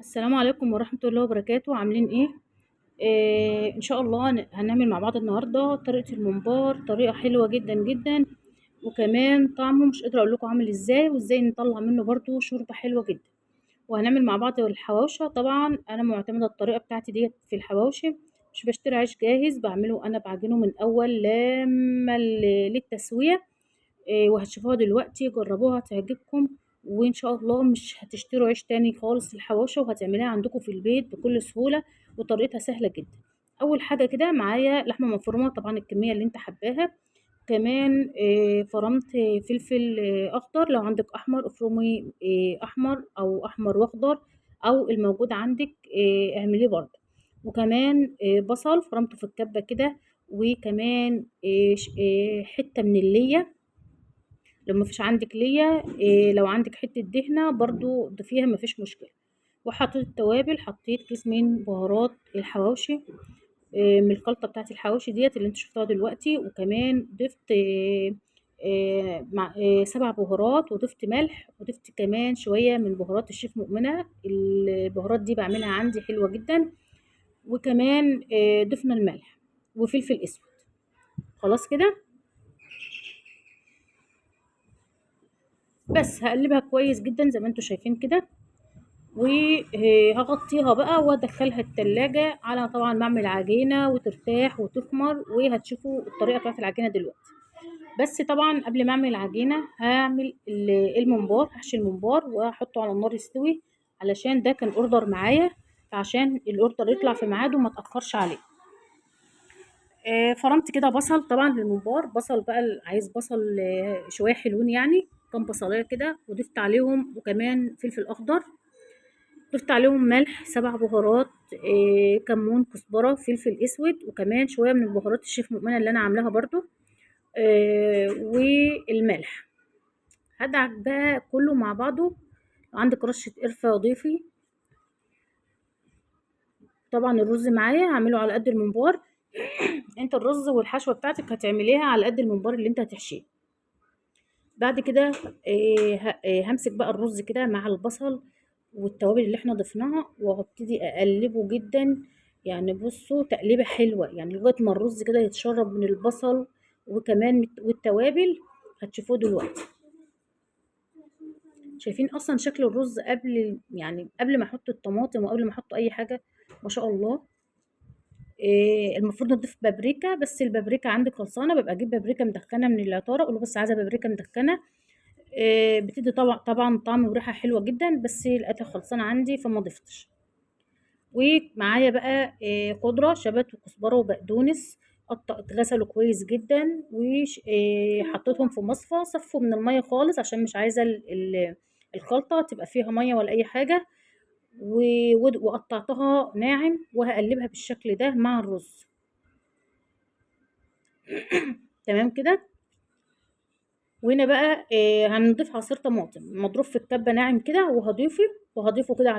السلام عليكم ورحمة الله وبركاته، عاملين إيه؟ إن شاء الله هنعمل مع بعض النهاردة طريقة الممبار، طريقة حلوة جدًا، جدًا، وكمان طعمه مش قادرة أقول لكم عامل إزاي، وإزاي نطلّع منه برضه شوربة حلوة جدًا. وهنعمل مع بعض الحواوشة. طبعًا أنا معتمدة الطريقة بتاعتي ديّة في الحواوشي، مش باشتري عيش جاهز، باعمله أنا، باعجنه من أول لامّا للتسوية. وهتشوفوها دلوقتي، جربوها هتعجبكم، وإن شاء الله مش هتشتروا عيش تاني خالص للحواوشي، وهتعمليها عندكم في البيت بكل سهولة، وطريقتها سهلة جدًا. أول حاجة كده معايا لحمة مفرومة، طبعًا الكمية اللي أنت حاباها، كمان فرمت فلفل أخضر، لو عندك أحمر افرمي أحمر أو أحمر وأخضر، أو الموجود عندك اعمليه برضه. وكمان بصل فرمته في الكبة كده، وكمان حتة من اللية لو ما فيش عندِك ليا، لو عندِك حتّة دهنة برضه ضيفيها ما فيش مشكلة. وحطيت التوابل، حطيت كيس من بهارات الحواوشي، من الخلطة بتاعة الحواوشي ديّة اللي أنتم شفتوها دلوقتي، وكمان ضِفت مع 7 بهارات، وضِفت ملح، وضِفت كمان شوية من بهارات الشيف مؤمنة، البهارات دي باعملها عندي حلوة جدًا، وكمان ضِفنا الملح وفلفل أسود. خلاص كده؟ بس هاقلّبها كويس جدًا زي ما أنتم شايفين كده. وهغطيها بقى وادخلها التلاجة على طبعا ما اعمل عجينة وترتاح وتخمر، وهتشوفوا الطريقة بتاعت العجينة دلوقتي. بس طبعا قبل ما اعمل العجينة هعمل الممبار، هحشي الممبار واحطه على النار يستوي، علشان ده كان اوردر معايا، فعشان الاوردر يطلع في ميعاده وما اتأخرش عليه. فرمت كده بصل طبعا للممبار، بصل بقى عايز بصل شوية حلوين يعني، كام بصلاية كده، وضفت عليهم وكمان فلفل اخضر، ضفت عليهم ملح، 7 بهارات، كمون، كزبرة، فلفل اسود، وكمان شوية من بهارات الشيف مؤمنة اللي انا عاملاها برضو، والملح. هدعك بقى كله مع بعضه. لو عندك رشة قرفة ضيفي. طبعا الرز معايا هعمله على قد الممبار. انت الرز والحشوة بتاعتك هتعمليها على قد الممبار اللي انت هتحشيه. بعد كده همسك بقى الرز كده مع البصل والتوابل اللي احنا ضفناها، وهبتدي اقلبه جدا. يعني بصوا تقليبه حلوه يعني لغايه ما الرز كده يتشرب من البصل، وكمان والتوابل. هتشوفوه دلوقتي. شايفين اصلا شكل الرز قبل، يعني قبل ما احط الطماطم وقبل ما احط اي حاجه، ما شاء الله. المفروض نضيف بابريكا، بس البابريكا عندي خلصانه، ببقى اجيب بابريكا مدخنه من العطاره، اقول له بس عايزه بابريكا مدخنه. بتدي طبعا طعم وريحة حلوة جدا، بس لقيتها خلصانة عندي فما ضفتش. ومعايا بقى خضرة شبت وكزبرة وبقدونس، اتغسلوا كويس جدا، وحطيتهم في مصفى، صفوا من المية خالص عشان مش عايزة الخلطة تبقى فيها مية ولا أي حاجة. وقطعتها ناعم، وهقلبها بالشكل ده مع الرز. تمام كده. وهنا بقى هنضيف عصير طماطم مضروب في الكبة ناعم كده، وهضيفه كده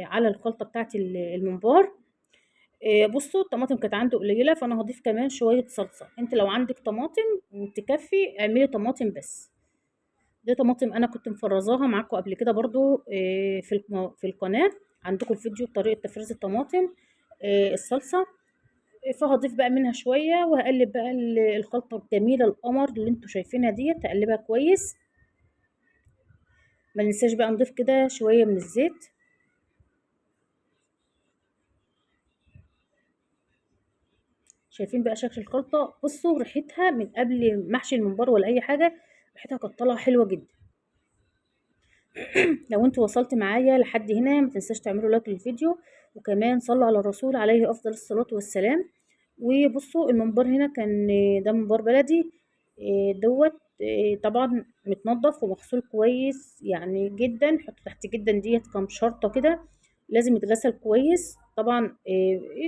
على الخلطة بتاعة الممبار. بصوا الطماطم كانت عندي قليلة، فأنا هضيف كمان شوية صلصة. انت لو عندك طماطم تكفي اعملي طماطم بس. دي طماطم أنا كنت مفرزاها معاكم قبل كده برضو في القناة، عندكم الفيديو بطريقة تفريز الطماطم الصلصة. فهضيف بقى منها شوية، وهقلب بقى الخلطة الجميلة القمر اللي انتوا شايفينها ديت، هقلبها كويس. ما ننساش بقى نضيف كده شوية من الزيت. شايفين بقى شكل الخلطة؟ بصوا ريحتها من قبل محشي الممبار ولا اي حاجة، ريحتها كانت طالعة حلوة جدا. لو انتوا وصلت معايا لحد هنا ما تنساش تعملوا لايك للفيديو، وكمان صلوا على الرسول عليه افضل الصلاة والسلام. وبصوا الممبار هنا كان ده ممبار بلدي دوت، طبعا متنضف ومغسول كويس يعني جدا. حطوا تحت جدا ديت كام شرطة كده، لازم يتغسل كويس طبعا.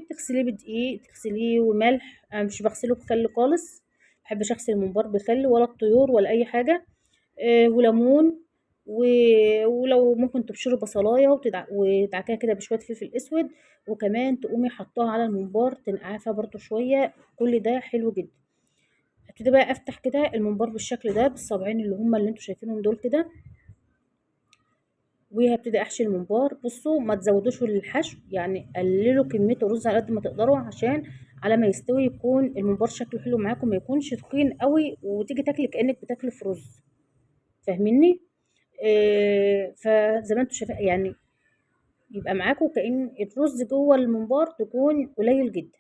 تغسليه بدقيق، تغسليه وملح. انا مش بغسله بخل خالص، محبش اغسل الممبار بخل ولا الطيور ولا اي حاجة. وليمون، ولو ممكن تبشري بصلايه وتدعكيها كده بشويه فلفل اسود، وكمان تقومي حطاها على الممبار تنقعيها فيها برضو شويه. كل ده حلو جدا. هبتدي بقى افتح كده الممبار بالشكل ده بالصابعين اللي هما اللي انتوا شايفينهم دول كده. وهبتدي احشي الممبار. بصوا ما تزودوش الحشو، يعني قللوا كميه الرز على قد ما تقدروا، عشان على ما يستوي يكون الممبار شكله حلو معاكم، ما يكونش تخين قوي وتيجي تاكلي كانك بتاكلي في رز. فاهميني؟ فزي ما انتوا شايفين يعني، يبقى معاكم كأن الرز جوه الممبار تكون قليل جدا.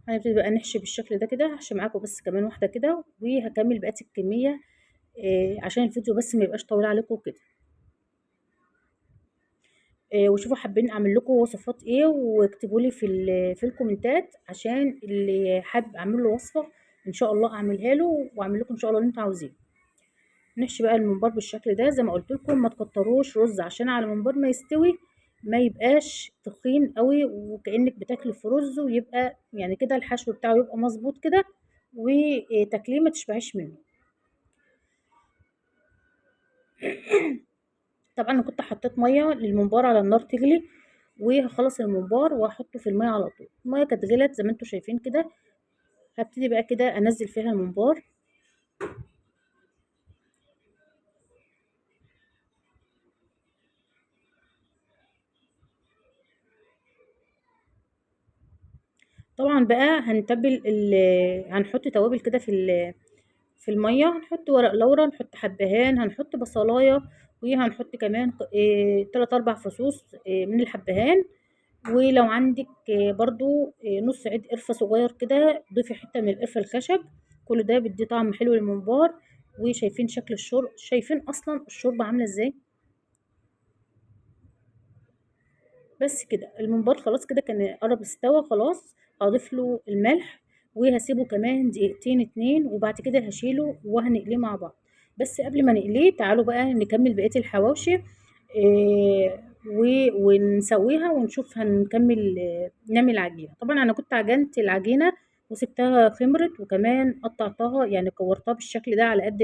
هنبتدي بقى نحشي بالشكل ده كده، هحشي معاكم بس كمان واحده كده وهكمل بقيه الكميه، عشان الفيديو بس ما يبقاش طويل عليكم كده. وشوفوا حابين اعمل لكم وصفات ايه، واكتبوا لي في الكومنتات، عشان اللي حابب اعمل له وصفه ان شاء الله اعملها له، واعمل لكم ان شاء الله اللي انتوا عاوزينه. نحشي بقى الممبار بالشكل ده زي ما قلت لكم، ما تكتروش رز عشان على الممبار ما يستوي ما يبقاش تخين قوي وكأنك بتاكلي في رز، ويبقى يعني كده الحشو بتاعه يبقى مظبوط كده، وتاكليه ما تشبعيش منه. طبعا انا كنت حطيت ميه للممبار على النار تغلي، وهخلص الممبار واحطه في الميه على طول. الميه كانت غلت زي ما انتم شايفين كده، هبتدي بقى كده انزل فيها الممبار. طبعا بقى هنحط توابل كده في الميه، هنحط ورق لورا، نحط حبهان، هنحط بصلايه، وهنحط كمان 3 4 فصوص من الحبهان. ولو عندك برضو نص عيد قرفة صغير كده، ضيفي حتة من القرفة الخشب. كل ده بيدي طعم حلو للممبار. وشايفين شكل الشرب، شايفين اصلا الشوربة عاملة ازاي. بس كده الممبار خلاص كده كان قرب استوى خلاص. هضيف له الملح، وهسيبه كمان دقيقتين اتنين، وبعد كده هشيله وهنقليه مع بعض. بس قبل ما نقليه تعالوا بقى نكمل بقية الحواوشي، ونسويها ونشوف هنكمل نعمل عجينة. طبعا انا كنت عجنت العجينة وسبتها خمرت، وكمان قطعتها يعني كورتها بالشكل ده على قد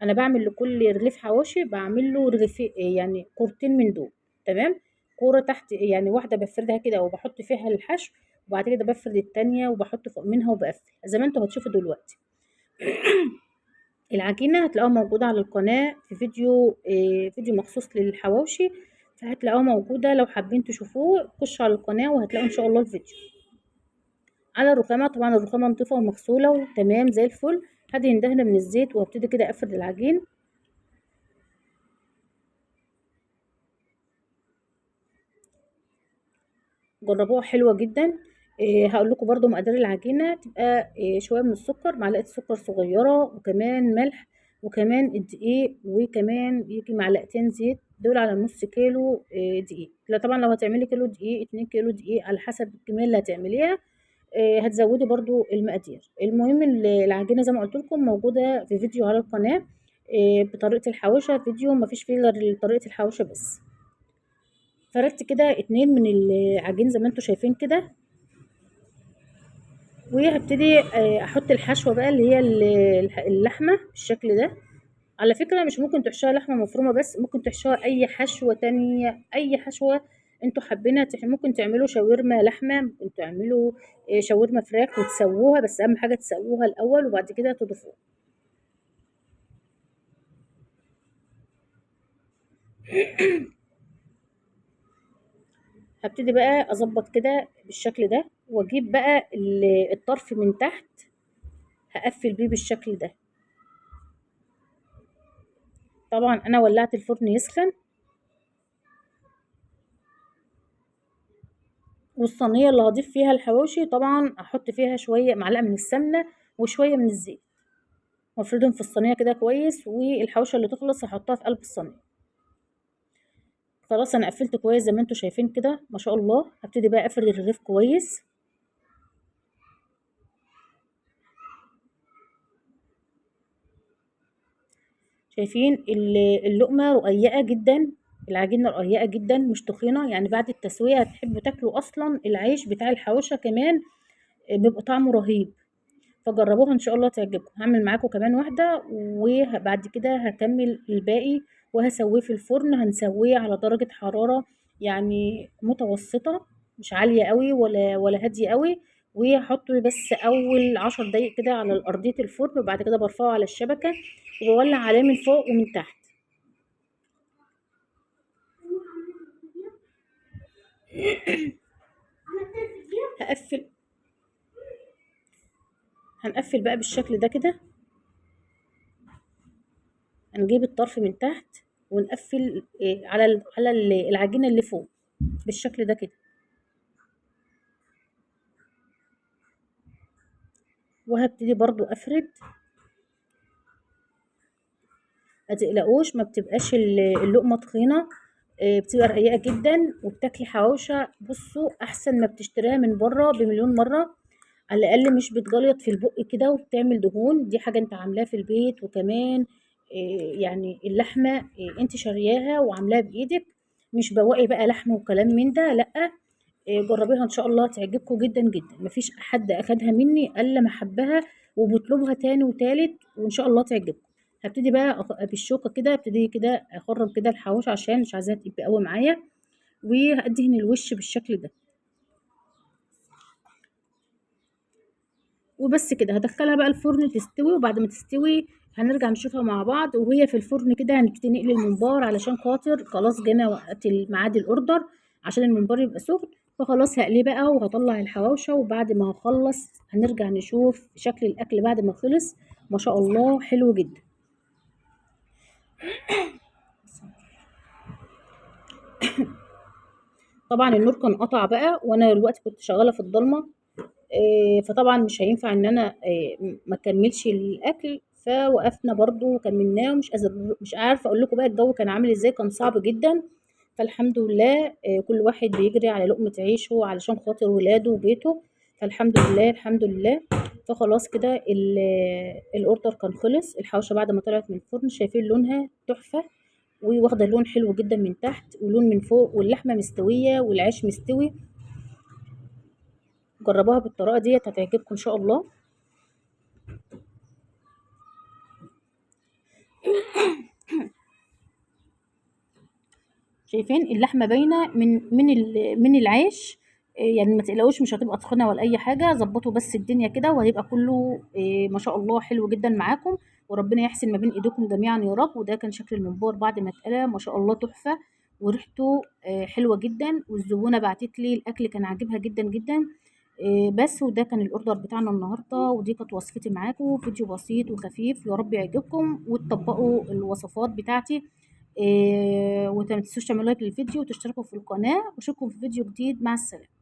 انا بعمل لكل رغيف حواوشي بعمل له رغيف يعني كورتين من دول. تمام. كورة تحت يعني واحدة بفردها كده وبحط فيها الحشو، وبعد كده بفرد التانية وبحط فوق منها وبقفل زي ما انتوا هتشوفوا دلوقتي. العجينة هتلاقوها موجودة على القناة في فيديو مخصوص للحواوشي، فهتلاقوها موجودة. لو حابين تشوفوه خشوا على القناة وهتلاقوا ان شاء الله الفيديو. على الرخامة، طبعا الرخامة نضيفة ومغسولة وتمام زي الفل. هدهن دهنة من الزيت وابتدي كده افرد العجين. جربوها حلوة جدا. هقول لكم برضو مقادير العجينة تبقى شوية من السكر، معلقة سكر صغيرة، وكمان ملح، وكمان الدقيق، وكمان يجي معلقتين زيت، دول على نص كيلو دقيق. لا طبعا لو هتعملي كيلو دقيق 2 كيلو دقيق على حسب الكمية اللي هتعمليها. هتزودي برضو المقادير. المهم العجينة زي ما قلت لكم موجودة في فيديو على القناة بطريقة الحواوشة، فيديو ما فيش فيه غير طريقة الحواوشة بس. فردت كده 2 من العجين زي ما انتوا شايفين كده، وهبتدي احط الحشوه بقى اللي هي اللحمه بالشكل ده. على فكره مش ممكن تحشوها لحمه مفرومه بس، ممكن تحشوها اي حشوه تانية، اي حشوه انتوا حابينها. ممكن تعملوا شاورما لحمه، ممكن تعملوا شاورما فراخ وتسووها، بس اهم حاجه تسووها الاول وبعد كده تضيفوها. هبتدي بقى اظبط كده بالشكل ده، واجيب بقى الطرف من تحت هقفل بيه بالشكل ده. طبعا انا ولعت الفرن يسخن، والصينية اللي هاضيف فيها الحواوشي طبعًا هاحط فيها شوية معلقة من السمنة وشوية من الزيت، وافردهم في الصينية كده كويس، والحواوشي اللي تخلص هاحطها في قلب الصينية. خلاص أنا قفلت كويس زي ما انتم شايفين كده ما شاء الله. هابتدي بقى افرد الرغيف كويس. شايفين اللقمة رقيقة جدًا، العجينة رقيقة جدًا مش تخينة، يعني بعد التسوية هتحبوا تاكلوا أصلًا العيش بتاع الحواوشي كمان بيبقى طعمه رهيب. فجربوها ان شاء الله تعجبكم. هعمل معاكم كمان واحدة وبعد كده هكمل الباقي وهسويه في الفرن. هنسويه على درجة حرارة يعني متوسطة، مش عالية قوي ولا هادية قوي. وهحطه بس اول 10 دقايق كده على ارضية الفرن، وبعد كده برفعه على الشبكة وبولع عليه من فوق ومن تحت. هقفل هنقفل بقى بالشكل ده كده. هنجيب الطرف من تحت ونقفل على العجينة اللي فوق بالشكل ده كده. وهبتدي برضو افرد. ما تقلقوش، ما بتبقاش اللقمة تخينة، بتبقى رقيقة جدا وبتاكلي حواوشة. بصوا احسن ما بتشتريها من بره بمليون مرة. على الاقل مش بتجلط في البق كده وبتعمل دهون. دي حاجة انت عاملاها في البيت. وكمان يعني اللحمة انت شارياها وعاملاها بايدك، مش بواقي بقى لحم وكلام من ده، لا. جربيها ان شاء الله تعجبكم جدا جدا. مفيش حد اخدها مني الا ما حبها وبيطلبها تاني وتالت، وان شاء الله تعجبكم. هبتدي بقى بالشوكه كده، ابتدي كده اخرم كده الحواوشي عشان مش عايزاها تبقى قوي معايا. وهدهن الوش بالشكل ده. وبس كده هدخلها بقى الفرن تستوي. وبعد ما تستوي هنرجع نشوفها مع بعض وهي في الفرن كده. هنبتدي نقلي الممبار علشان خاطر خلاص جينا وقت ميعاد الاوردر، عشان الممبار يبقى سخن. فخلاص هقليه بقى وهطلع الحواوشة. وبعد ما هخلص هنرجع نشوف شكل الاكل بعد ما خلص. ما شاء الله حلو جدا. طبعا النور كان قطع بقى وانا دلوقتي كنت شغاله في الضلمه. فطبعا مش هينفع ان انا ما اكملش الاكل. فوقفنا برضو وكملناه. مش عارفه اقول لكم بقى الجو كان عامل ازاي، كان صعب جدا. فالحمد لله كل واحد بيجري على لقمة عيشه علشان خاطر ولاده وبيته. فالحمد لله الحمد لله. فخلاص كده الاوردر كان خلص. الحوشه بعد ما طلعت من الفرن شايفين لونها تحفه، وواخده لون حلو جدا من تحت ولون من فوق، واللحمه مستويه والعيش مستوي. جربوها بالطريقه ديت هتعجبكم ان شاء الله. شايفين اللحمه باينه من العيش. يعني ما تقلقوش، مش هتبقى تخينه ولا اي حاجه. ظبطوا بس الدنيا كده وهيبقى كله ما شاء الله حلو جدا معاكم. وربنا يحسن ما بين ايديكم جميعا يا رب. وده كان شكل الممبار بعد ما اتقلى. ما شاء الله تحفه وريحته حلوه جدا. والزبونه بعتت لي الاكل كان عاجبها جدا جدا. بس وده كان الاوردر بتاعنا النهارده. ودي كانت وصفتي معاكم، فيديو بسيط وخفيف. يا رب يعجبكم وتطبقوا الوصفات بتاعتي. وما تنسوش تعملوا لايك للفيديو وتشتركوا في القناة. واشوفكم في فيديو جديد. مع السلامة.